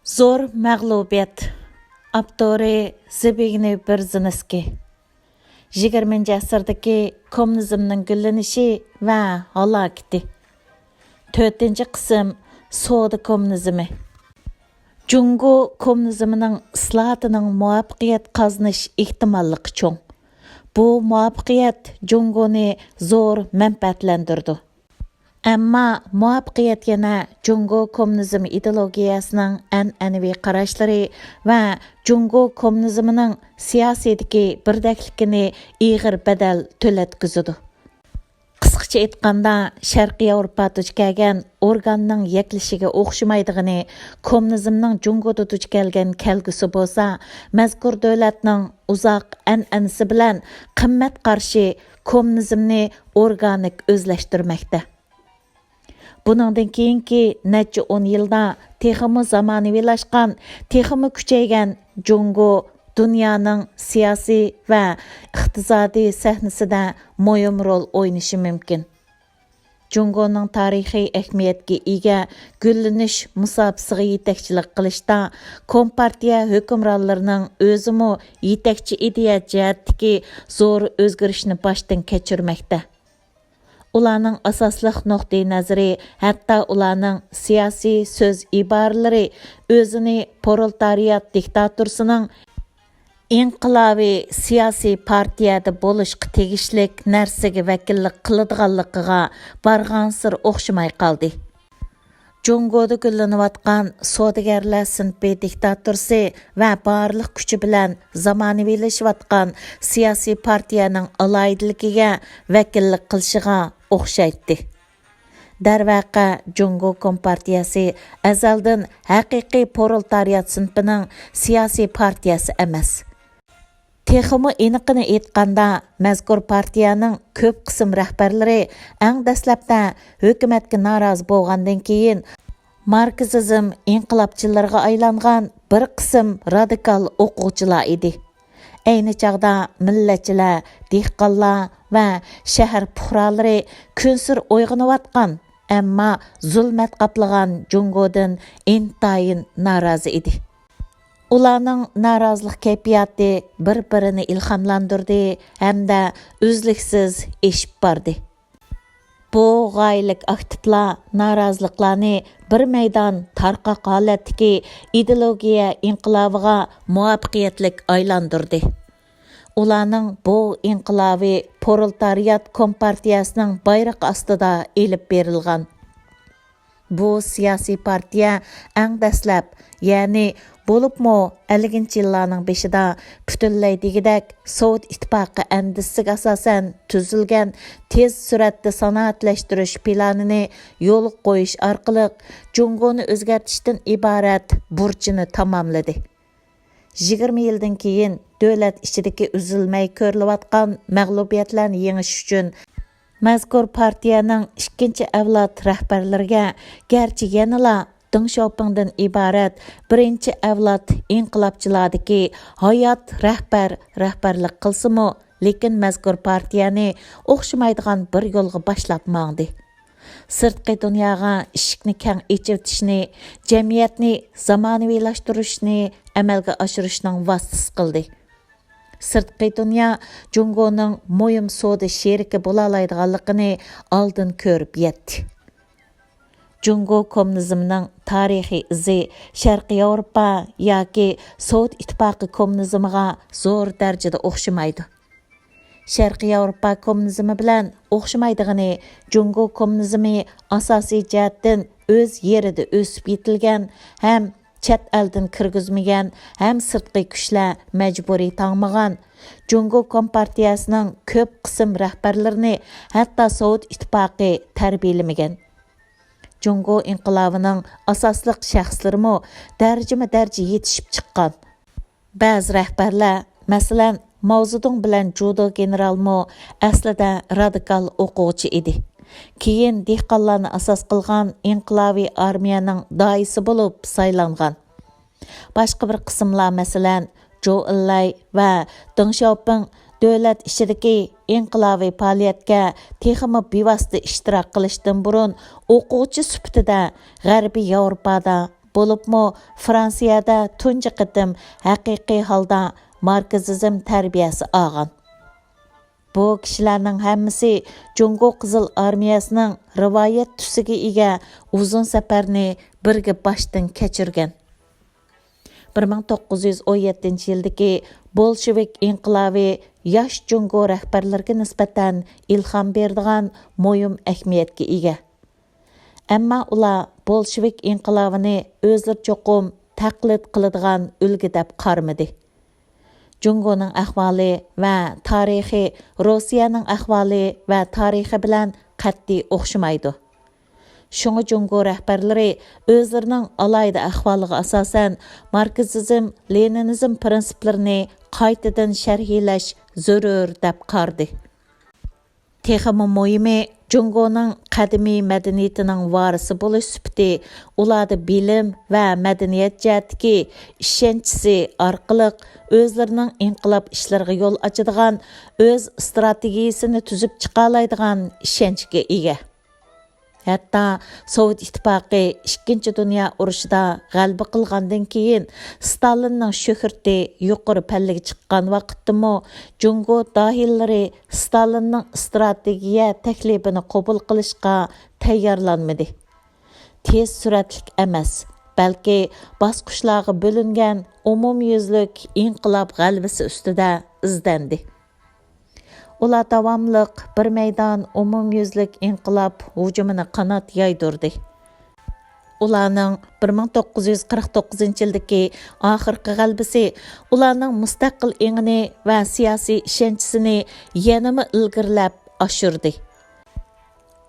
Zor mag'lubiyat. Avtori Zbigniew Brzezinski. 20 asrdagi kommunizmning gullanishi va halokati. 4-qism Soda kommunizmi. Jungo kommunizmining islohatining muvaffaqiyat qozonish ehtimolligi cho'ng. Bu muvaffaqiyat Jungoni zo'r manfaatlantirdi. Ammo muvaffaqiyat yana Jungo kommunizm ideologiyasining an'anaviy qarashlari va Jungo kommunizmining siyosatdagi birdakligini ig'ir badal to'latkizadi. Qisqacha aytganda, Sharqiy Yevropa duch kelgan organning yaklishiga o'xshamaydigini kommunizmning Jungoda duch kelgan kelgusi bo'lsa, mazkur davlatning uzoq an'anasi bilan qimmat qarshi kommunizmni organik o'zlashtirmoqda. Buningdan keyingi necha 10 yilda texmi zamonaviylashgan, texmi kuchaygan Jungo dunyoning siyosiy va iqtisodiy sahnasida muhim rol o'ynashi mumkin. Jungoning tarixiy ahamiyatga ega gullanish musobaqasiga yetakchilik qilishda Kompartiya hukmronlarining o'zimi yetakchi ideya jihatdagi zo'r o'zgarishni boshdan kechirmoqda. Ularning asosliq nuqtai nazari, hatto ularning siyosiy so'z iboralari o'zini proletariat diktaturasining inqilobiy siyosiy partiyada bo'lishga tegishlik narsaga vakillik qiladiganligiga barg'ansir o'xshamay qoldi. Jungoda gullanayotgan savdogarlar sinfi diktaturasi va barliq kuchi bilan zamonaviylashayotgan siyosiy partiyaning alohidaligiga vakillik qilishiga o'xshaydi. Darvaqa Jungo Kompartiyasi azaldan haqiqiy proletariat sinfining siyosiy partiyasi emas. Texmi aniqini aytganda, mazkur partiyaning ko'p qism rahbarlari eng dastlabda hukumatga norozi bo'lgandan keyin marksizm inqilobchilariga aylangan bir qism radikal o'quvchilar edi. Ayni chog'da millatchilar, dehqonlar va shahar fuqarolari kunsir uyg'onayotgan, ammo zulmat qoplagan Jungodan intayin norozi edi. Ularning norozilik kayfiyati bir-birini ilhomlantirdi hamda uzluksiz eshib bordi. Bu g'oyalik aktivlar noroziliklarni bir maydon tarqoq holatdagi ideologiya inqilobiga muvaffaqiyatlik aylantirdi. Ularning bu inqilobi proletariat kompartiyasining bayrog'i ostida elib berilgan. Bu siyosiy partiya eng dastlab, ya'ni bo'libmi 50-yillarning beshida butunlay degidek Sovet ittifoqi andisiga asosan tuzilgan tez suratda sanoatlashtirish planini yo'l qo'yish orqali Jungoni o'zgartishdan iborat burchini tamomladi. 20 yildan keyin davlat ichidagi uzilmay ko'rilayotgan mag'lubiyatlarni yengish uchun mazkur partiyaning ikkinchi avlod rahbarlariga garchi yanala Deng Xiaopingdan iborat birinchi avlod inqilobchilardagi hayot rahbarlik qilsimi, lekin mazkur partiyani o'xshamaydigan bir yo'lga boshlab mangdi. Sirtqi dunyoga eshikni keng ochishni, jamiyatni zamonaviylashtirishni amalga oshirishning vositasi qildi. Sirtqi dunyo Jungoning muhim savdo sheriki bo'la oladiganligini oldin ko'rib yetdi. Jungo kommunizmining tarixiy izi Sharqiy Yevropa yoki Sovet ittifoqi kommunizmiga zo'r darajada o'xshamaydi. Sharqiy Yevropa kommunizmi bilan o'xshamaydigini Jungo kommunizmi asosiy jihatdan o'z yerida o'sib yetilgan, ham chet eldan kirgizmagan, ham sirtqi kuchlar majburiy tangmagan. Jungo kompartiyasining ko'p qism rahbarlarini hatto Sovet ittifoqi tarbiyalamagan. Jungo inqilobining asosliq shaxslarimi darjima-darja yetishib chiqqan. Ba'zi rahbarlar, masalan, Mao Zedong bilan judo generalmi aslida radikal o'quvchi edi. Keyin dehqonlarni asos qilgan inqilobiy armiyaning doisi bo'lib saylangan. Boshqa bir qismlar, masalan, Zhou Enlai va Deng Xiaoping davlat ishidagi inqilobiy faoliyatga texmi bevosita ishtirok qilishdan burun o'quvchi sifatida G'arbiy Yevropada bo'libmi Fransiyada tunji qitim haqiqiy holda marksizm tarbiyasi olgan. Bu kishilarning hammasi Jungo Qizil Armiyasining rivoyat tusiga ega uzun safarni birga boshdan kechirgan. 1917-yildagi Bolshevik inqilobi yosh Jungo rahbarlariga nisbatan ilhom beradigan muhim ahamiyatga ega. Ammo ular Bolshevik inqilobini o'zlari cho'qim taqlid qiladigan ulgu deb qarmadi. Jungoning ahvoli va tarixi Rossiyaning ahvoli va tarixi bilan qat'iy o'xshamaydi. Şuңa Jungo rahbarlari o'zlarining alayda ahvoliga asosan marksizm, leninizm prinsiplarini qaytadan sharhlash zarur deb qardi. Texmi muhimi Jungoning qadimiy madaniyatining varisi bo'lish sifati ularda bilim va madaniyat jihatdagi ishonchisi orqali o'zlarining inqilob ishlariga yo'l ochadigan o'z strategiyasini tuzib chiqa oladigan ishonchga ega. Hatta Sovet İttifaqı 2. Dünya urushida g'alaba qilgandan keyin Stalinning shuhrati yuqori pallaga chiqqan vaqtdami Jungo dohillari Stalinning strategiya taklifini qabul qilishga tayyorlanmadi. Tez suratlik emas, balki bosqichlarga bo'lingan umumyuzlik inqilob g'alabasi ustida izlandi. Ular davomliq bir maydon umumyuzlik inqilob hujumini qanot yaydirdi. Ularning 1949-yildagi oxirgi g'alabasi ularning mustaqil engini va siyosiy ishonchisini yanama ilgirlab oshirdi.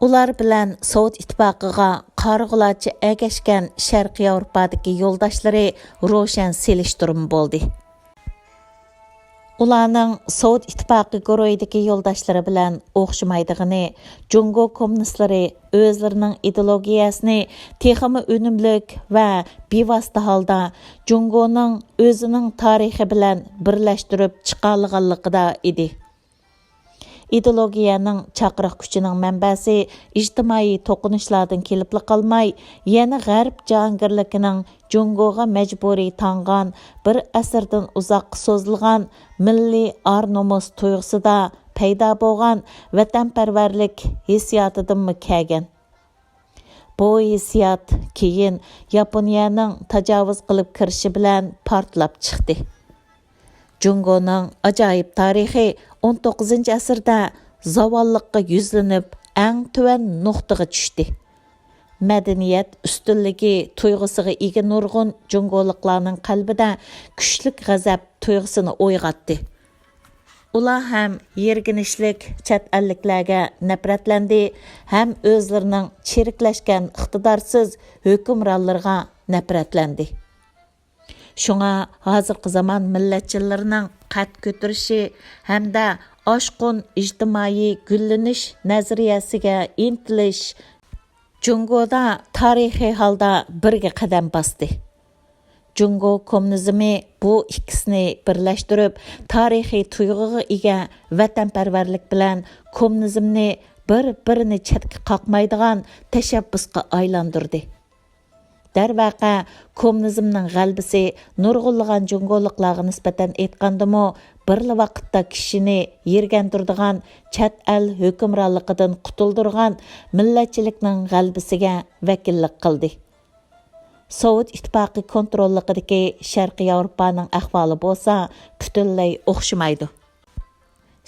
Ular bilan Sovet ittifoqiga qarg'ulachi agashgan Sharqiy Yevropadagi yo'ldoshlari ro'shan selishtirim bo'ldi. Ularning Sovet ittifoqi guruhidagi yo'ldoshlari bilan o'xshamaydigini Jungo kommunistlari o'zlarining ideologiyasini texmi unumlik va bevosita holda Jungoning o'zining tarixi bilan birlashtirib chiqarganligida edi. Ideologiyaning chaqiriq kuchining manbasi ijtimoiy to'qinishlardan kelib qolmay, yana g'arb jahongirligining Jungoga majburiy tangan bir asrdan uzoq so'zilgan milliy ar-nomus tuyg'usida paydo bo'lgan vatanparvarlik hissiyotidan kelgan. Bu hissiyot keyin Yaponiyaning tajovuz qilib kirishi bilan portlab chiqdi. Jungoning ajoyib tarixi 19-asrda zavolliqqa yuzlanib, eng tuvan nuqtaga tushdi. Madaniyat ustunligi tuyg'usiga ega nurg'un jungoliklarning qalbida kuchli g'azab tuyg'usini uyg'otdi. Ular ham yerginishlik chet elliklarga nafratlandi, ham o'zlarining chiriklashgan iqtidorsiz hukmronlarga nafratlandi. Şuna hozirgi zamon millatchilarining qat ko'tarishi hamda oshqun ijtimoiy gullanish nazariyasiga intilish Jungoda tarixiy holda birga qadam bosdi. Jungo kommunizmi bu ikkisini birlashtirib, tarixiy tuyg'uga ega vatanparvarlik bilan kommunizmni bir-birini chetga qoqmaydigan tashabbusga aylantirdi. Darvaqa kommunizmning g'albisi nurg'unlagan jungoliklarga nisbatan aytgandimi, birla vaqtda kishini yergantirdigan chet el hukmronligidan qutuldirgan millatchilikning g'albisiga vakillik qildi. Sovet ittifoqi kontrolligidagi Sharqiy Yevropaning ahvoli bo'lsa, butunlay o'xshamaydi.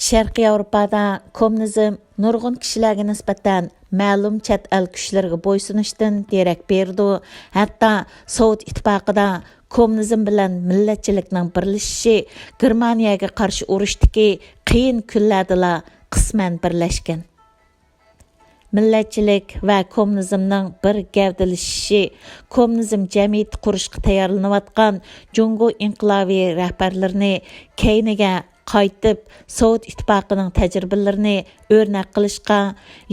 Sharqiy Yevropada kommunizm nurg'un kishilarga nisbatan ma'lum chet el kuchlarga bo'ysunishdan derak berdi. Hatto Sovet ittifoqida kommunizm bilan millatchilikning birlashishi Germaniyaga qarshi urushdagi qiyin kunlarda qisman birlashgan. Millatchilik va kommunizmning bir gavdalashishi kommunizm jamiyati qurishga tayyorlanayotgan Jungo inqilobi rahbarlarini keyniga qaytib Sovet ittifoqining tajribalarini o'rnak qilishga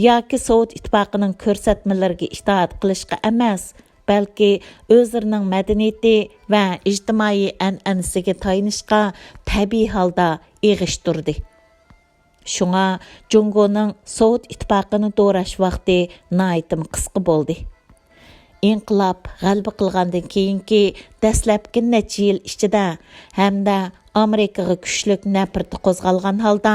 yoki Sovet ittifoqining ko'rsatmalariga itoat qilishga emas, balki o'zlarining madaniyati va ijtimoiy an'anasiga tayanishga tabiiy holda eg'ishtirdi. Shunga Jungoning Sovet ittifoqini do'rash vaqti nihoyatim qisqa bo'ldi. inqilob g'alaba qilgandan keyingi dastlabki necha yil ichida hamda Amerikaga kuchlik nafrati qo'zg'algan holda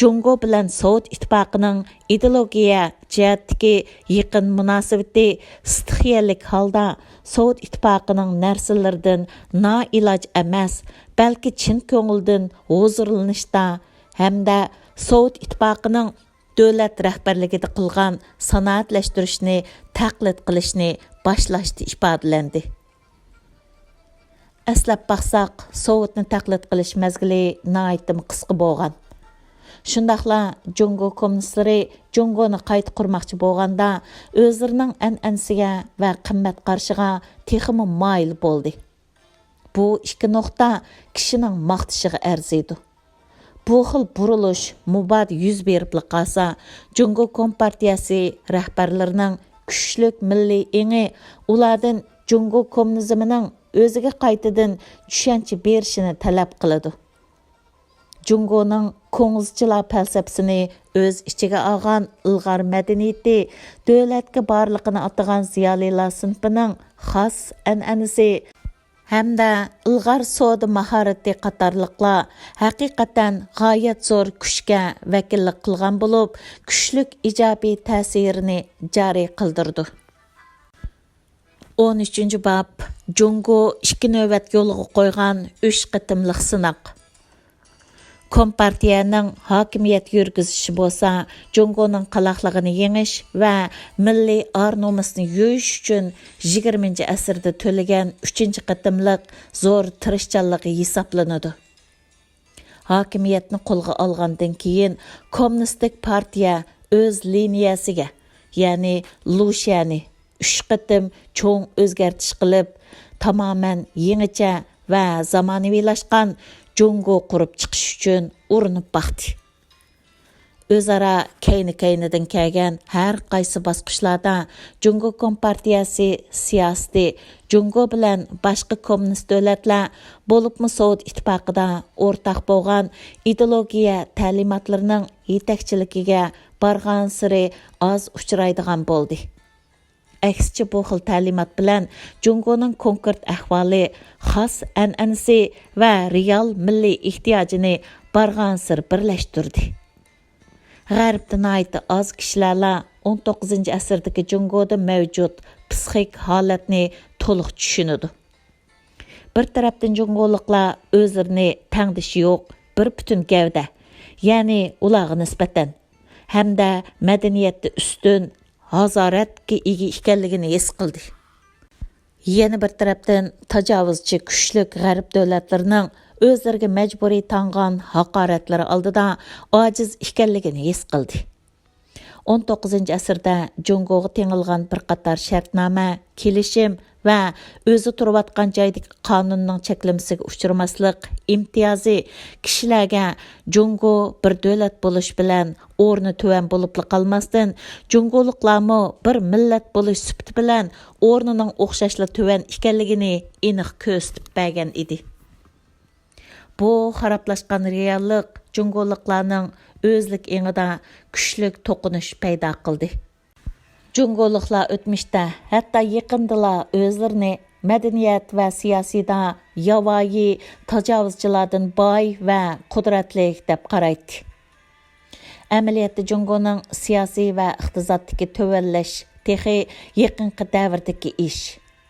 Jungo bilan Sovet ittifoqining ideologiya jihatdagi yaqin munosabati istixiyalik holda Sovet ittifoqining narsalaridan noiloj emas, balki chin ko'ngildan huzurlanishda hamda Sovet ittifoqining davlat rahbarligida qilgan sanoatlashtirishni taqlid qilishni boshlashda ifodalandi. Əslab baxsaq, Sovetni taqlid qilish mezgili nihoyatda qisqa bo'lgan. Shundaqla Jungo kommunistlari Jungoni qayta qurmoqchi bo'lganda o'zlarining an'anasiga va qimmat qarshiga texmi moyil bo'ldi. Bu ikki nuqta kishining maqtishiga arziydi. Bu xil burilish mubad yuz berib qolsa, Jungo kompartiyasi rahbarlarining kuchlik milliy engi ulardan Jungo kommunizmining o'ziga qaytadan tushuncha berishini talab qiladi. Jungoning ko'ngilchilar falsafasini o'z ichiga olgan ilg'or madaniyati, davlatga borliqini atagan ziyolilar sinfining xos an'anasi hamda ilg'or savdo mahorati qatorliqlar haqiqatan g'oyat zo'r kuchga vakillik qilgan bo'lib, kuchlik ijobiy ta'sirini joriy qildirdi. 13-bob Jungo 2 navbat yo'liga qo'ygan 3 qitimliq sinoq. Kompartiyaning hokimiyat yurgizishi bo'lsa, Jungoning qaloqligini yengish va milliy ar-nomusni yo'yish uchun 20-asrda to'lagan 3-qitimliq zo'r tirishchanligi hisoblanadi. Hokimiyatni qo'lga olgandan keyin kommunistik partiya o'z liniyasiga, ya'ni Lushani 3 qitim cho'ng o'zgartish qilib, tamoman yangicha va zamonaviylashgan Jungo qurib chiqish uchun urinib baxdi. O'zaro kayni-kaynidan kelgan har qaysi bosqichlarda Jungo kompartiyasi siyosati Jungo bilan boshqa kommunist davlatlar bo'libmi Sovet ittifoqida o'rtaq bo'lgan ideologiya ta'limotlarining yetakchiligiga borgan siri oz uchraydigan bo'ldi. Aksicha bu xil ta'limot bilan Jungoning konkret ahvoli, xos an'anasi va real milliy ehtiyojini bargan sir birlashtirdi. G'arbda nihoyatda oz kishilar 19-asrdagi Jungoda mavjud psixik holatni to'liq tushunadi. Bir tarafdan Jungoliklar o'zlarini tangdishi yo'q, bir butun gavda, ya'ni ularga nisbatan hamda madaniyatda ustun hazoratga ega ekanligini his qildi. Yana bir tarafdan tajovuzchi kuchlik g'arb davlatlarining o'zlariga majburiy tangan haqoratlari oldida ojiz ekanligini his qildi. 19-asrda Jungoga tengilgan bir qator shartnoma, kelishim va o'zi turayotgan joydagi qonunning cheklamasiga uchramaslik imtiyozi kishilarga Jungo bir davlat bo'lish bilan o'rni tuvan bo'lib qolmasdan, Jungoliklarmi bir millat bo'lish sifati bilan o'rnining o'xshashli tuvan ekanligini aniq ko'rsatib bergan edi. Bu xarablashgan reallik Jungoliklarning o'zlik engida kuchlik to'qinish paydo qildi. Jungoliklar o'tmishda, hatto yaqindala o'zlarini madaniyat va siyosiyda yovvoyi tajovuzchilardan boy va qudratli deb qaraydi. Amaliyotda Jungoning siyosiy va iqtisodiy tuvallash texi yaqinqi davrdagi ish.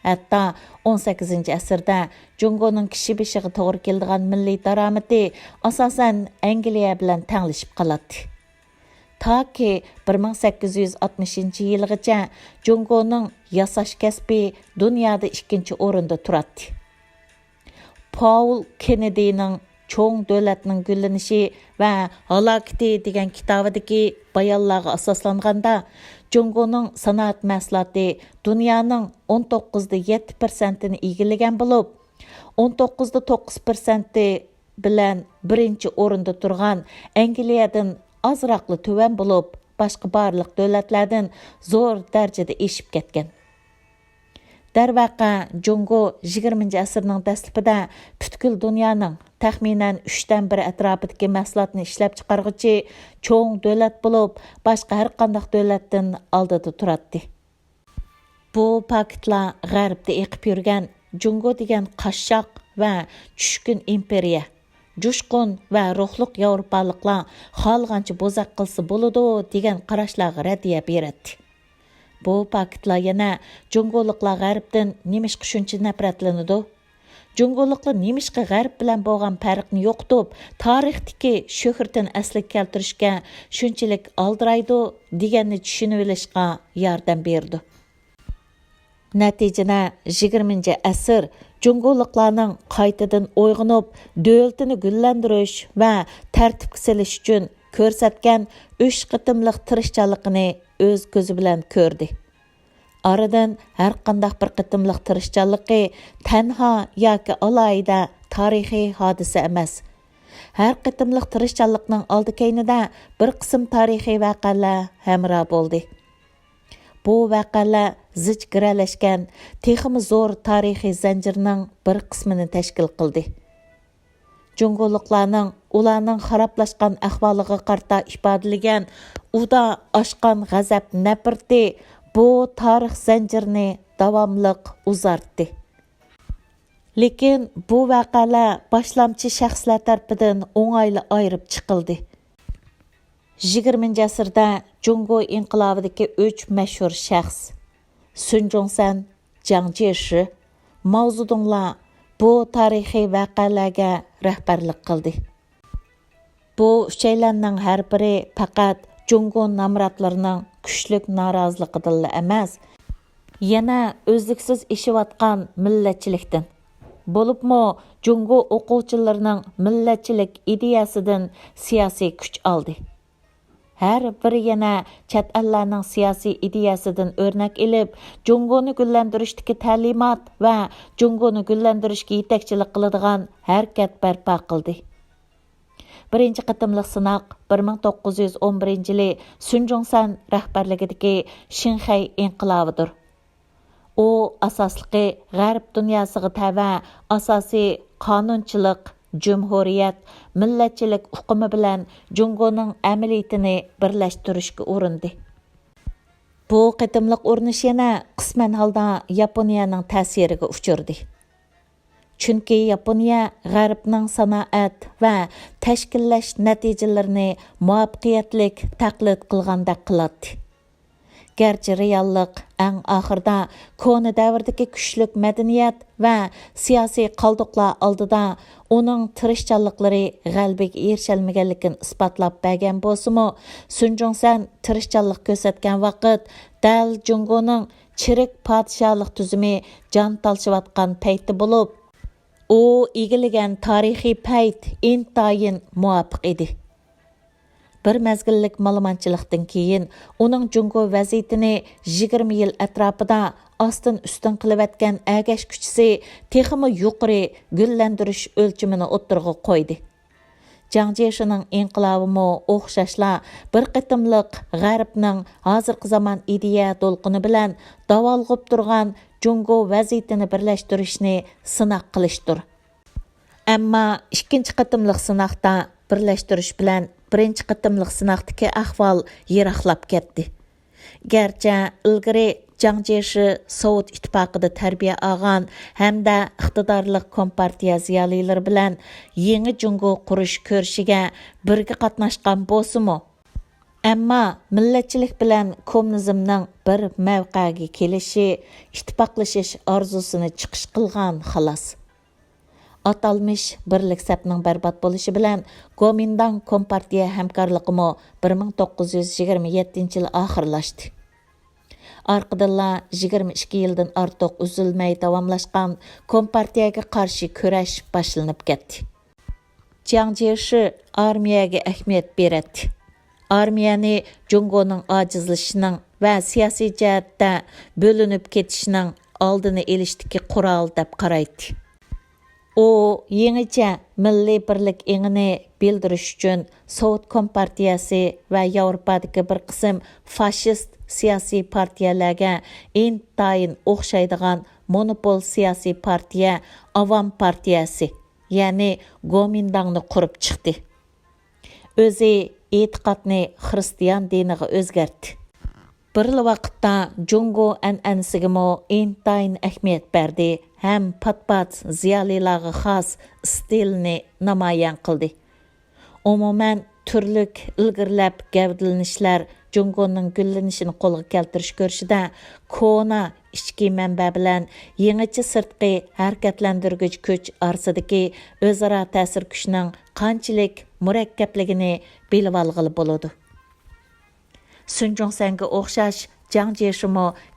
Hatto 18-asrda Jungoning kishi beshiga to'g'ri keladigan milliy daromadi asosan Angliya bilan tenglashib qoladi. Taki 1860-yilgacha Jungoning yasash kasbi dunyoda 2-o'rinda turadi. Paul Kennedy'ning cho'ng davlatning gullanishi va halokati degan kitobidagi bayonlarga asoslanganda Jungoning sanoat mahsuloti dunyoning 19.7%ni egallagan bo'lib, 19.9% bilan birinchi o'rinda turgan Angliyadan azroqli tuvan bo'lib, boshqa barliq davlatlardan zo'r darajada eshib ketgan. Darvaqa Jungo 20-asrning dastlabida butkul dunyoning taxminan 3dan 1 atrofidagi mahsulotni ishlab chiqarg'uchi cho'ng davlat bo'lib, boshqa har qanday davlatdan oldida turadi. Bu paktlar G'arbda eqib yurgan Jungo degan qashshoq va tushkun imperiya, jo'shqun va ruhliq yevropaliklar xohlagancha bo'zaq qilsa bo'ladi degan qarashlarga raddiya beradi. Bu paktlar yana Jungoliklar G'arbdan nemishqa shuncha nafratlanadi? Jungoliklar nemishqa G'arb bilan bo'lgan farqni yo'qotib, tarixdagi shuhratini asliga keltirishga shunchalik aldiraydi deganni tushunib olishga yordam berdi. Natijada 20-asr Jungoliklarning qaytadan o'yg'inib, davlatini gullantirish va tartibga solish uchun ko'rsatgan 3 qitimliq tirishchanligini o'z ko'zi bilan ko'rdi. Aradan har qanday bir qitimliq tirishchanligi tanho yoki alohida tarixiy hodisa emas. Har qitimliq tirishchanlikning oldi-keynida bir qism tarixiy voqealar hamroh bo'ldi. Bu voqealar zich giralashgan, texmi zo'r tarixiy zanjirning bir qismini tashkil qildi. Jungoliklarning ularning xarablashgan ahvoliga qarta ifodalagan uda oshgan g'azab nafrati bu tarix zanjirini davomliq uzartdi. Lekin bu voqealar boshlamchi shaxslar tarafidan o'ng'ayli ayirib chiqildi. 20-asrda Jungo inqilovidagi 3 mashhur shaxs Sun Jong-san, Jiang Jieshi, Mao Zedonglar bu tarixiy voqealarga rahbarlik qildi. Bu uchaylarning har biri faqat Jungo namratlarining kuchlik noroziligidan emas, yana o'zliksiz ishiyotgan millatchilikdan. Bo'libmi Jungo o'quvchilarining millatchilik ideyasidan siyosiy kuch oldi. Har biri yana chet ellarning siyosiy ideyasidan o'rnak olib, Jungoni gullantirishdagi ta'limot va Jungoni gullantirishga yetakchilik qiladigan harakat barpo qildi. Birinchi qitimliq sinoq 1911-yili Sun Jong-san rahbarligidagi Shinxay inqilobidir. U asosligi G'arb dunyosiga tava asosiy qonunchilik, jumhuriyat, millatchilik uqumi bilan Jungoning amaliyotini birlashtirishga urindi. Bu qitimliq urinish yana qisman holda Yaponiyaning ta'siriga uchirdi. Chunki Yaponiya G'arbning sanoat va tashkillash natijalarini muvaffaqiyatli taqlid qilgandek qiladi. Gerçi reallik eng oxirida koni davrdagi kuchlik madaniyat va siyosiy qaldiqlar oldida uning tirishchanliklari g'albaga erishalmaganligini isbotlab bergan bo'lsa-mu, Sun Jong-san tirishchanlik ko'rsatgan vaqt dal Jungoning chirik podshohlik tuzumi jon talshiyotgan payti bo'lib, u egillagan tarixiy payt intayin muvofiq edi. Bir mezgillik ma'lumotchilikdan keyin uning Jungo vaziyatini 20 yil atrofida ostin ustin qilayotgan agash kuchisi texmi yuqori gullantirish o'lchimini o'ttirg'a qo'ydi. Jiang Jieshining inqilobimi o'xshashla bir qitimliq G'arbning hozirgi zamon ideya to'lqini bilan davolg'ib turgan Jungo vaziyatini birlashtirishni sinoq qilishdir. Ammo ikkinchi qitimliq sinoqda birlashtirish bilan birinchi qitimliq sinoqdagi ahvol yiroqlab ketdi. Garchi ilgari Jiang Jieshi Sovet ittifoqida tarbiya olgan hamda iqtidorli kompartiya ziyolilari bilan yangi Jungo qurish ko'rishiga birga qatnashgan bo'lsa-mu, ammo millatchilik bilan kommunizmning bir mavqega kelishi ittifoqlashish orzusini chiqish qilgan xolos. Atalmış birlik sapning barbod bo'lishi bilan Kuomintang kompartiya hamkorligimi 1927-yil oxirlashdi. Orqadinla 22 yildan ortiq uzilmay davomlashgan kompartiyaga qarshi kurash boshlanib ketdi. Jiang Jieshi armiyaga ahamiyat beradi. Armiyani Jungoning ojizlashining va siyosiy jihatda bo'linib ketishining oldini olishdagi qurol deb qaraydi. U yangicha milliy birlik engini bildirish uchun Sovet kompartiyasi va Yevropadagi bir qism fashist siyosiy partiyalarga intayin o'xshaydigan monopol siyosiy partiya Avam partiyasi, ya'ni Kuomintangni qurib chiqdi. O'zi e'tiqodni xristian diniga o'zgartdi. Birli vaqtda Jungo an'anasiga intayin ahamiyat berdi, ham pat-pat ziyolilarga xos stilni namoyon qildi. Umuman turlik ilgirlab gavdalanishlar Jungoning gullanishini qo'lga keltirish ko'rishida kona ichki manba bilan yangicha sirtqi harakatlantirgich kuch orasidagi o'zaro ta'sir kuchining qanchalik murakkabligini bilib olg'ili bo'ladi. Sunjongsanga o'xshash Jiang Jieshi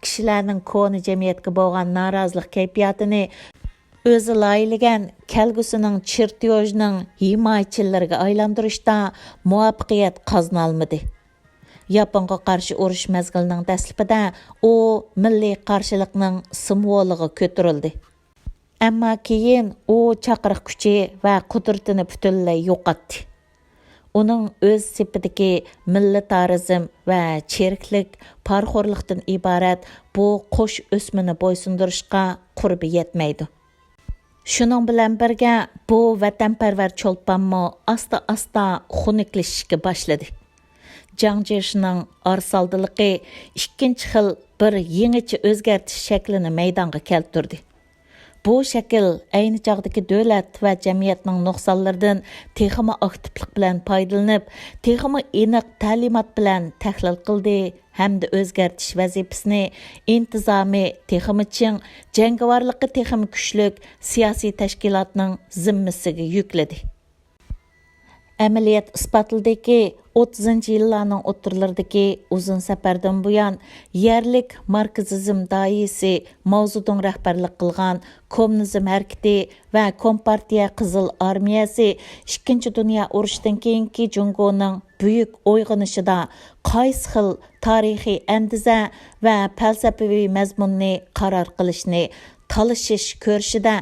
kishilarning kona jamiyatga bo'lgan norozilik kayfiyatini o'zi loyilagan kelgusining chertyojining himoyachilariga aylantirishda muvaffaqiyat qozona olmadi. Yaponga qarshi urush mezgilining dastlabida u milliy qarshilikning simvoliga ko'tarildi. Ammo keyin u chaqiriq kuchi va qudratini butunlay yo'qotdi. Uning o'z sepidagi millatarizm va cheriklik parxo'rlikdan iborat bu qo'sh o'smini bo'ysundirishga qurbi yetmaydi. Shuning bilan birga bu vatanparvar cho'lponmo asta-asta xunuklanishga boshladi. Jiang Jieshining arsaldiligi ikkinchi xil bir yangicha o'zgartish shaklini maydonga keltirdi. Bu shakl ayni chog'dagi davlat va jamiyatning nuqsonlaridan texmi aktivlik bilan foydalanib, texmi aniq ta'limot bilan tahlil qildi hamda o'zgartish vazifasini intizomiy, texmi ching, jangovarligi texmi kuchlik siyosiy tashkilotning zimmasiga yukladi. Amaliyat isbotladiki 30-yillarning o'ttirlaridagi uzun safardan buyon yerlik marksizm doisi Mavzudong rahbarlik qilgan kommunizm harakati va Kompartiya Qizil armiyasi 2-dunyo urushidan keyingi Jungoning buyuk uyg'onishida qaysi xil tarixiy andiza va falsafaviy mazmunni qaror qilishni talashish ko'rishida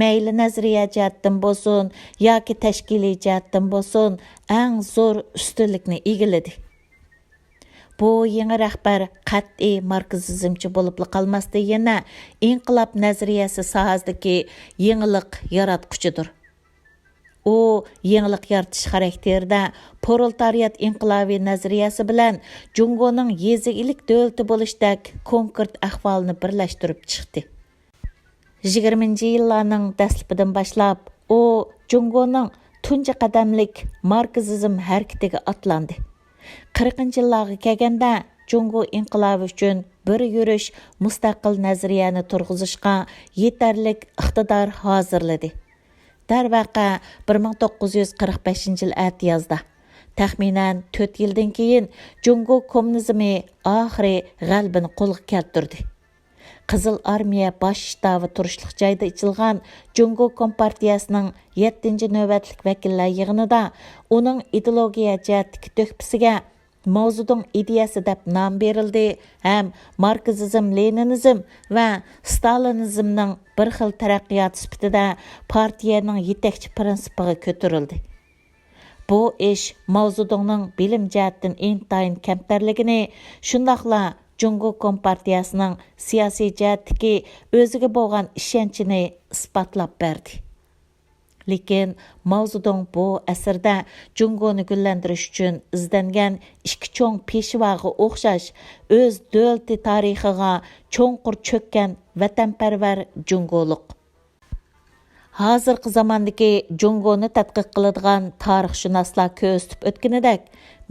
mayli nazariya jihatdan bo'lsin yoki tashkiliy jihatdan bo'lsin eng zo'r ustunlikni egalladi. Bu yangi rahbar qat'iy marksizmchi bo'lib qolmasdi, yana inqilob nazariyasi sohasidagi yangilik yaratquchidir. U yangilik yaratish xarakterida proletariat inqilobiy nazariyasi bilan Jungoning yezilik davlati bo'lishdek konkret ahvolini birlashtirib chiqdi. 20-yillarning dastlabından boshlab u Jungoning tunji qadamlik marksizm harakatiga atlandi. 40-yillarga kelganda Jungo inqilobi uchun bir yurish mustaqil nazariyani turg'izishga yetarlik iqtidor hozirladi. Darvaqa 1945-yil atiyozda taxminan 4 yildan keyin Jungo kommunizmi oxiri g'albini qo'lga keltirdi. Qizil armiya bosh shtabi turishliq joyda ichilgan Jungo Kompartiyasining 7-navbatlik vakillar yig'inida uning ideologiya jihatdagi to'kpisiga Mavzudong ideyasi deb nom berildi ham marksizm, leninizm va stalinizmning bir xil taraqqiyot sifatida partiyaning yetakchi prinsipiga ko'tarildi. Bu ish Mavzudongning bilim jihatdan intayin kamtarligini, shundaqla Jungo Kompartiyasining siyosiy jihatdagi o'ziga bo'lgan ishonchini isbotlab berdi. Lekin Mavzudong bu asrda Jungoni gullantirish uchun izlangan ikki cho'ng peshvoga o'xshash o'z davlati tarixiga cho'nqur cho'kkan vatanparvar Jungoliq. Hozirgi zamondagi Jungoni tadqiq qiladigan tarixshunoslar ko'rsatib o'tganidek,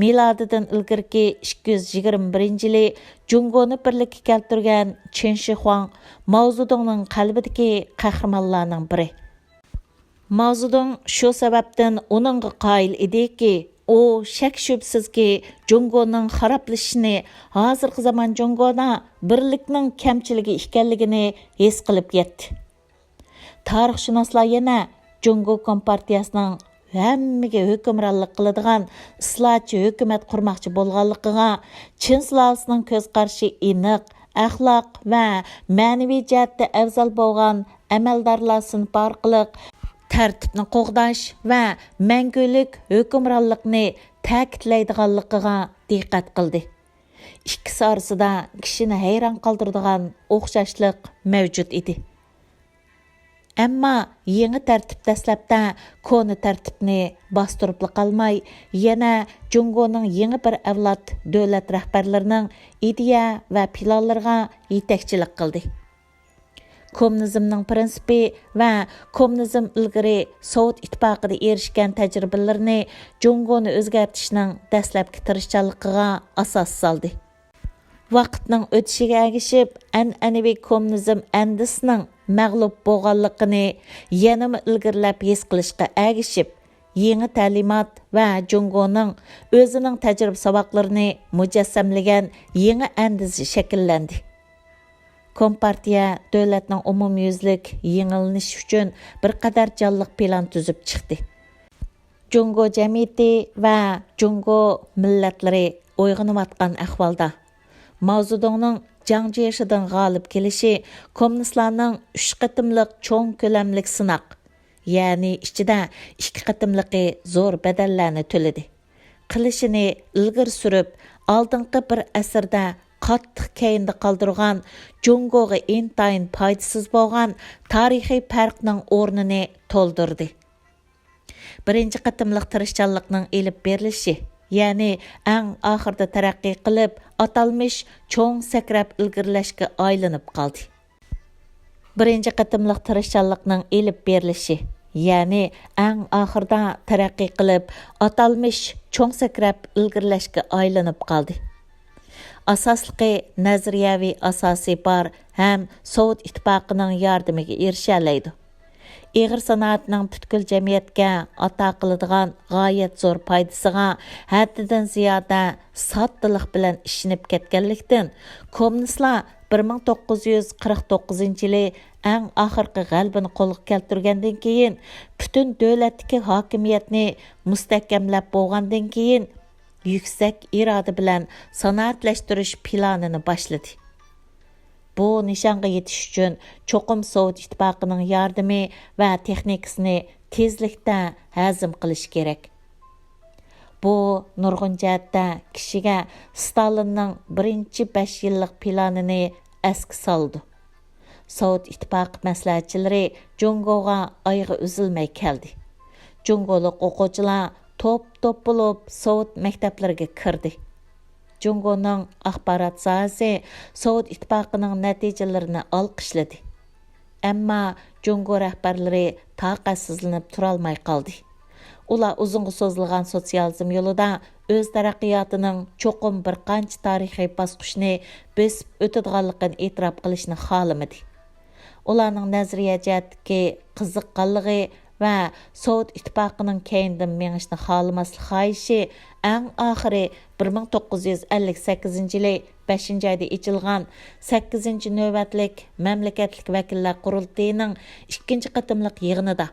milodidan ilgirki 221-yili Jungoni birlikka keltirgan Chen Shixuang Mavzudongning qalbidagi qahramonlarning biri. Mavzudong shu sababdan uningga qoyil ediki, u shak shubsizki Jungoning xarablashishini, hozirgi zamon Jungoda birlikning kamchiligi ekanligini his qilib yetdi. Tarixshunoslar yana Jungo Kompartiyasining hammaga hukmronlik qiladigan islohchi hukumat qurmoqchi bo'lganligiga, Chin sulolasining ko'z qarashi aniq, axloq va ma'naviy jihatda afzal bo'lgan amaldorlar sinfi orqali tartibni qo'g'dash va mangulik hukmronlikni ta'kidlaydiganligiga diqqat qildi. Ikkisi orasida kishini hayron qoldiradigan o'xshashlik mavjud edi. Әмма еңі тәртіп дәсләптә көні тәртіпні бастырыплы қалмай, yana Cungo'ның еңі бір әвлад дөләт рәхбәрлерінің идея вә планларга етекчілік қылды. Kommunizmning prinsipi va kommunizm ilgari Sovet ittifoqida erishgan tajribalarni Cungoni o'zgartirishning dastlabki tirishchanligiga asos soldi. Vaqtning o'tishiga ergishib, an'anaviy kommunizm andisining mag'lub bo'lganligini yanama ilgirlab his qilishga ergishib, yangi ta'limot va Cungoning o'zining tajriba saboqlarini mujassamlagan yangi andisi shakllandi. Kompartiya dövlətinin umumyüzlük yeniləniş üçün bir qədər canlıq plan tüzüb çıxdı. Cungo cəmiyyəti və Cungo millətləri oyğanıvatqan əhvalda Mao-Zedongның Jiangxi yaşıdan qalib kelişi kommunistlarning 3 qatımlıq çoğ köləmlik sınaq, yəni içində 2 qatımlıqı zor bədəllərini төлedi. Qilishini ilgir sürüb, aldınqı bir əsrdə qattiq keyinda qaldırğan, Cungo'ga intayin paydasız bo'lgan tarixiy farqning o'rnini to'ldirdi. Birinchi qatimliq tirishchanlikning elib berilishi, ya'ni eng oxirida taraqqiy qilib, atalmish cho'ng sakrab ilgirlashga aylanib qoldi. Birinchi qatimliq tirishchanlikning elib berilishi, ya'ni eng oxirida taraqqiy qilib, atalmish cho'ng sakrab ilgirlashga aylanib qoldi. Asaslıqı nazariyaviy asosi bor ham Sovet ittifoqining yordamiga erishalaydi. Ig'ir sanoatning butkul jamiyatga ato qiladigan g'oyat zo'r foydasiga haddidan ziyoda soddilik bilan ishinib ketganlikdan kommunistlar 1949-yili eng oxirgi g'albini qo'lga keltirgandan keyin butun davlatdagi hokimiyatni mustahkamlab bo'lgandan keyin yüksek irade bilen sanatlaştırış planını başladı. Bu nişanga yetiş üçün çoxum Sovet ittifaqının yardımı ve texnikasını tezlikdə hazm qilish kerak. Bu nurg'un jihatda kishiga Stalinning birinchi 5 yillik planini esga soldi. Sovet ittifoqi maslahatchilari Cungo'ga oyog'i uzilmay keldi. Cungolik o'quvchilar top bo'lib Sovet maktablariga kirdi. Cungo'ning axborot sohasi Sovet ittifoqining natijalarini olqishladi. Ammo Cungo rahbarlari taqatsizlanib turolmay qoldi. Ular uzunga so'zilgan sotsializm yo'lida o'z taraqqiyotining cho'qim bir qancha tarixiy bosqichni bosib o'tadiganligini e'tirof qilishni xohlamadi. Ularning nazariya jihatdagi qiziqqanligi va Sovet ittifoqining keyindan mengishni xohlamaslik xohishi eng oxiri 1958-yili 5-oyda ochilgan 8-navbatlik mamlakatlik vakillar qurultayining 2-qatimliq yig'inida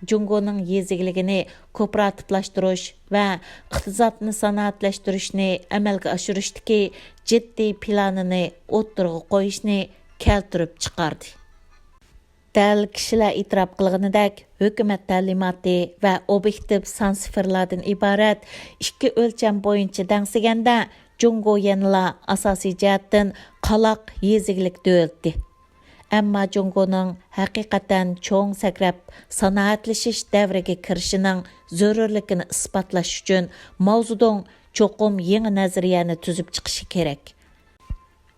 Cungo'ning yezigiligini kooperativlashtirish va iqtisodni sanoatlashtirishni amalga oshirishdagi jiddiy planini o'ttirg'a qo'yishni keltirib chiqardi. Dal kishilar e'tirof qilganidek, hukumat ta'limoti va obyektiv san-sifirlardan iborat 2 o'lcham bo'yicha dangsiganda Cungo yanala asosiy jihatdan qaloq yezigilik davlatdi. Ammo Cungo'ning haqiqatan cho'ng sakrab sanoatlashish davriga kirishining zarurligini isbotlash uchun Mao Zedong cho'qim yangi nazariyani tuzib chiqishi kerak.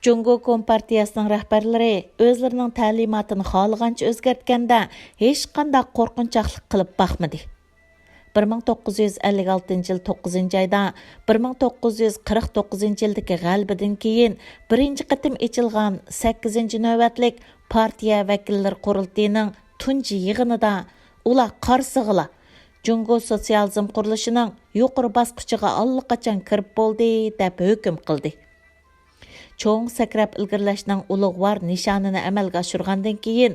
Cungo Kompartiyasining rahbarlari o'zlarining ta'limotini xohlagancha o'zgartganda hech qanday qo'rqinchaqlik qilib boqmadi. 1956-yil 9-oyda 1949-yildagi g'albadan keyin birinchi qatim ochilgan 8-navbatlik partiya vakillar qurultayining tunji yig'inida ular qarsig'ila Cungo sotsializm qurilishining yuqori bosqichiga allaqachon kirib bo'ldi deb hukm qildi. Cho'ng sakrab ilgirlashning ulug'vor nishonini amalga oshirgandan keyin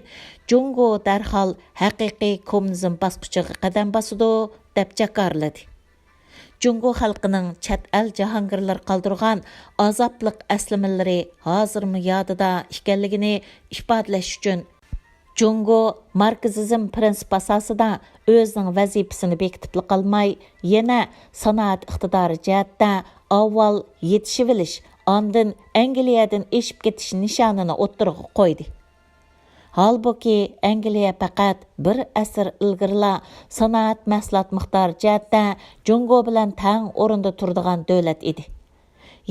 Cungo darhol haqiqiy kommunizm bosqichiga qadam bosadi deb jakarladi. Cungo xalqining chet el jahongirlar qoldirgan azobliq aslimalari hozirmi yodida ekanligini ifodalash uchun Cungo marksizm prinsip asosida o'zining vazifasini bekitib qolmay, yana sanoat iqtidori jihatda avval yetishib olish, ondan Angliyadan eshib ketish nishonini o'ttirg'a qo'ydi. Halbuki Angliya faqat bir asr ilgirla sanoat mahsulot miqdori jihatda Jungo bilan tang o'rinda turadigan davlat edi.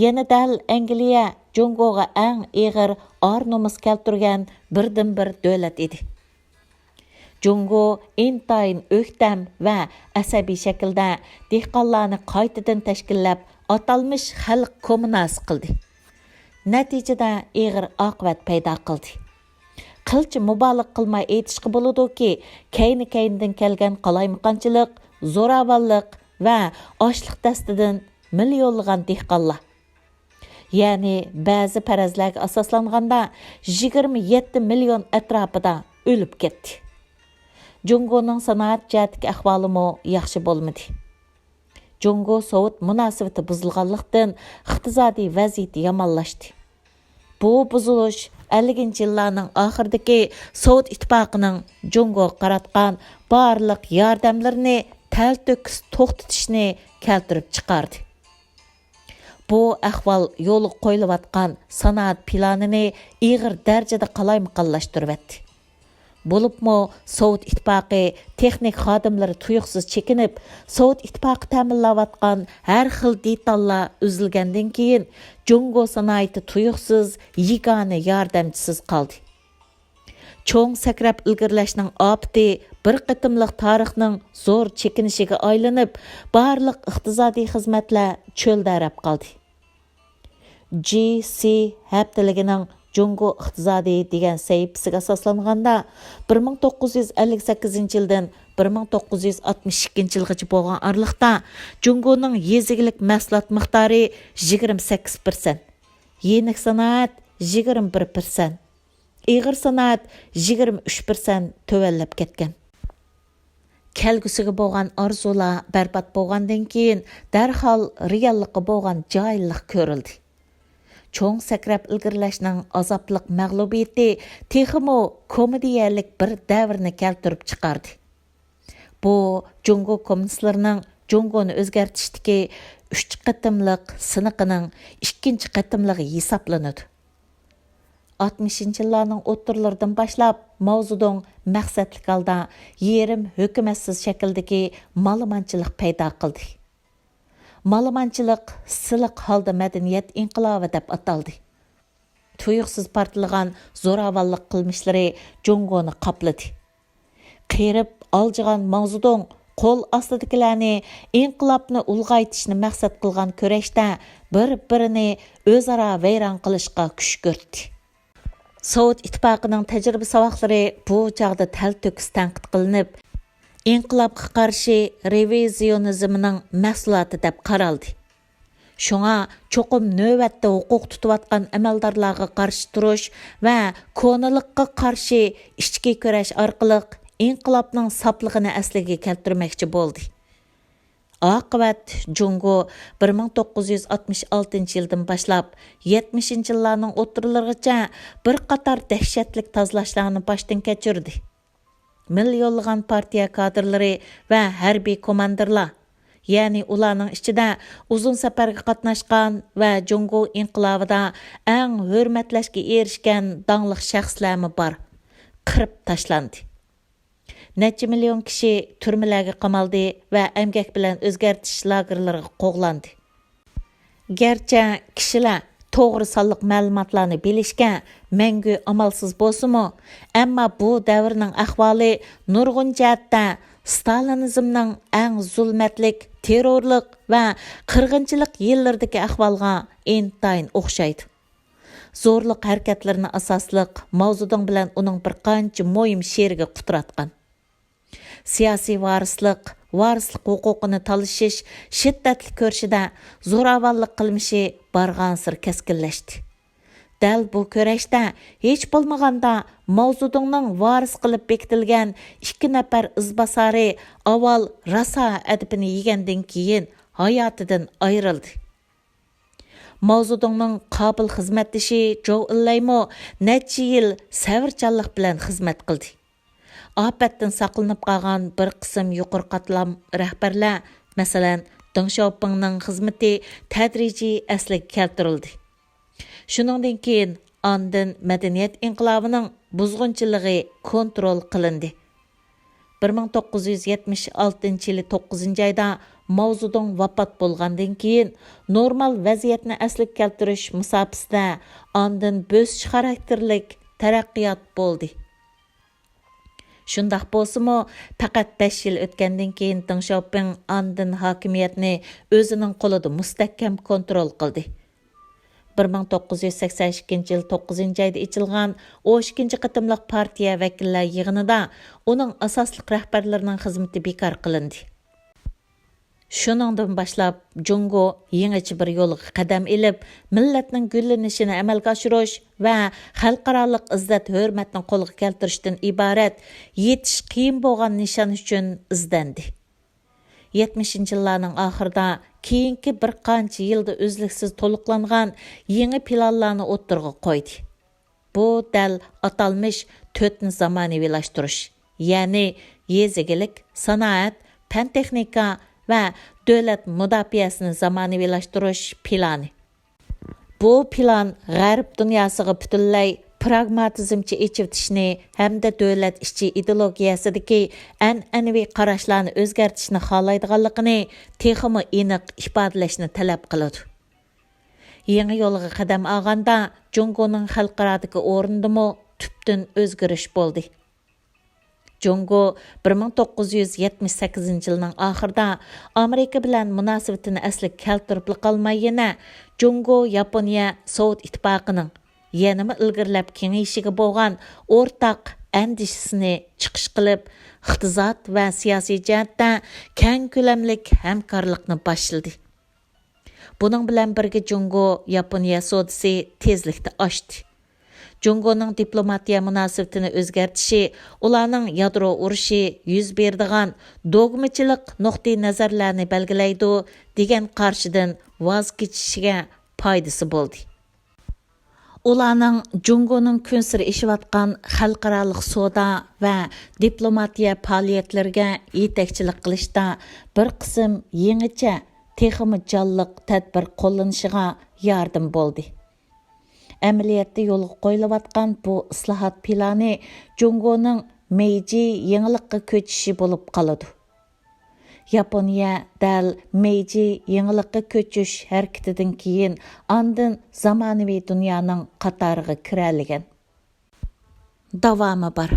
Yana dal Angliya Jungoga eng ig'ir or nomus keltirgan birdan-bir davlat edi. Jungo intayin o'ktam va asabiy shaklda dehqonlarni qaytadan tashkillab atalmish xalq kommunasi qildi. Natijada ig'ir oqibat paydo qildi. Qilchi mubolag'a qilmay aytishga bo'ladi-ki, kayni-kaynidan kelgan qalaymaqonchilik, zo'ravonlik va ochliq dastidan millionlagan dehqonlar, ya'ni ba'zi farazlarga asoslanganda 27 million atrofida o'lib ketdi. Jungoning sanoat jihatdagi ahvolimi yaxshi bo'lmadi. Jungo Sovet munosabati buzilganlikdan iqtisodiy vaziyati yomonlashdi. Bu buzilish 50-yillarning oxiridagi Sovet ittifoqining Jungoga qaratgan barliq yordamlarini talto'kis to'xtatishni keltirib chiqardi. Bu ahvol yo'li qo'yilayotgan sanoat planini ig'ir darajada qalaymaqonlashtiribdi. Bo'libmi Sovet ittifoqi texnik xodimlari tuyuqsiz chekinib, Sovet ittifoqi ta'minlayotgan har xil detallar uzilgandan keyin Jungo sanoati tuyuqsiz yagona yordamchisiz qoldi. Cho'ng sakrab ilgirlashning opti bir qitimliq tarixning zo'r chekinishiga aylanib, barliq iqtisodiy xizmatlar cho'ldarab qoldi. GC haftaligining Jungo iqtisodi degan sayfisiga asoslanganda 1958 yildan 1962 yilgacha bo'lgan aralıqda Jungoning yezigilik mahsulot miqdori 28%, yenik sanoat 21%, ig'ir sanoat 23% tövallab ketgan. Kelgusiga bo'lgan orzular barbod bo'lgandan keyin darhol reallikqa bo'lgan joyillik ko'rildi. Cho'ng sakrab ilgirlashning azobliq mag'lubiyati texmo komediyalik bir davrni keltirib chiqardi. Bu Jungo kommunistlarining Jungoni o'zgartishdagi 3 qatimliq siniqining 2 qatimligi hisoblanadi. 60-yillarning o'ttirlaridan boshlab Mao Zedong maqsadli holda yerim hukumatsiz shakldagi ma'lumotchilik paydo qildi. Ma'lumotchilik siliq holda madaniyat inqilobi deb ataldi. Tuyuqsiz portlagan zo'ravonlik qilmishlari Jungoni qopladi. Qirib oljigan Mao Zedong qo'l ostidagilarni inqilobni ulg'aytishni maqsad qilgan kurashda bir-birini o'zaro vayron qilishga kuch ko'rdi. Sovet ittifoqining tajriba savoqlari bu chog'da talto'kis tanqid qilinib, inqilobga qarshi revizionizmning mahsuloti deb qaraldi. Shunga cho'qim navbatda huquq tutayotgan amaldorlarga qarshi turish va ko'nilikqa qarshi ichki kurash orqali inqilobning soplig'ini asliga keltirmoqchi bo'ldi. Oqibat Jungo 1966 yildan boshlab 70 yillarning o'ttirlarigacha bir qator dahshatlik tozalashlarni boshdan kechirdi. Millionlagan partiya kadrlari va harbiy komandirlar, ya'ni ularning ichida uzun safarga qatnashgan va Jungo inqilobida eng hurmatlashga erishgan dangliq shaxslarmi bor, qirib tashlandi. Necha million kishi turmalarga qamaldi va emgak bilan o'zgartish lagerlariga qo'g'landi. Garchi kishilar to'g'ri sonliq ma'lumotlarni bilishga mangu amalsiz bo'lsa-mu, ammo bu davrning ahvoli nurg'un jihatda Stalinizmning eng zulmatlik, terrorlik va qirg'inchilik yillaridagi ahvolga intayin o'xshaydi. Zo'rliq harakatlarini asosliq Mao Zedong bilan uning bir qancha muhim sherigi qutratgan. Siyosiy varislik huquqini talashish shiddatli ko'rishida zo'ravonlik qilmishi barg'ansir keskinlashdi. Dal bu kurashda hech bo'lmaganda Mao Zedongning varis qilib bekitilgan 2 nafar izbosari avval rasa adibini yegandan keyin hayotidan ayrildi. Mao Zedongning qobil xizmatdoshi Zhou Enlai'mo necha yil savrchanlik bilan xizmat qildi. Ofatdan saqlanib qolgan bir qism yuqori qatlam rahbarlar, masalan, Deng Xiaopingning xizmati tadrijiy asliga keltirildi. Shuningdan keyin andin madaniyat inqilobining buzg'unchiligi kontrol qilindi. 1976 yılı 9 ayda Mao Zedong vafot bo'lgandan keyin normal vaziyatni asliga keltirish musofasida ondan bo'sish xarakterlik taraqqiyot bo'ldi. Shundaq bo'lsa-mu, faqat 5 yil o'tgandan keyin Deng Xiaoping ondan hokimiyatni o'zining qo'lida mustahkam kontrol qildi. 1982 yıl 9 ayda içilgan 12 qatımlıq partiya vakillar yığınida onun asaslık rahbarlarının xizmeti bekar qilindi. Shuningdan boshlab Jungo yangicha bir yo'lga qadam ilib, millatning gullanishini amalga oshirish va xalqaroliq izzat hurmatni qo'lga keltirishdan iborat yetish qiyin bo'lgan nishon uchun izlandi. 70-yillarning oxirida keyingi bir qancha yilda uzluksiz to'liqlangan yangi planlarni o'ttirg'a qo'ydi. Bu dal atalmış 4 zamonaviylashtirish, ya'ni yezigilik, sanoat, fan texnika va davlat mudofaasini zamonaviylashtirish plani. Bu plan g'arb dunyosiga butunlay pragmatizmchi echivtishni hamda davlat ishchi ideologiyasidagi an'anaviy qarashlarni o'zgartishni xohlaydiganligini texmi aniq ifodalashni talab qiladi. Yangi yo'lga qadam olganda Jungoning xalqarodagi o'rnidami tubdan o'zgarish bo'ldi. Jungo 1978 yilning oxirida Amerika bilan munosabatini asliga keltirib qolmay yana Jungo Yaponiya Sovet ittifoqining yanama ilgirlab kengayishiga bo'lgan o'rtaq andishisini chiqish qilib, iqtisod va siyosiy jihatda keng ko'lamlik hamkorlikni boshladi. Buning bilan birga Jungo Yaponiya savdosi tezlikda oshdi. Jungoning diplomatiya munosabatini o'zgartishi, ularning yadro urushi yuz berdigan dogmachilik nuqtai nazarlarni belgilaydi degan qarshidan voz kechishiga foydasi bo'ldi. Ularning Jungoning kunsir ishiyotgan xalqaroliq savdo va diplomatiya faoliyatlariga yetakchilik qilishda bir qism yangicha texmi jonliq tadbir qo'llanishiga yordam bo'ldi. Amaliyotda yo'lga qo'yilayotgan bu islohot plani Jungoning Meiji yangilikqa ko'chishi bo'lib qoladi. Yaponiya dal Meiji yangilikqa ko'chish harakatidan keyin ondan zamonaviy dunyoning qatoriga kiralagan. Davomi bor.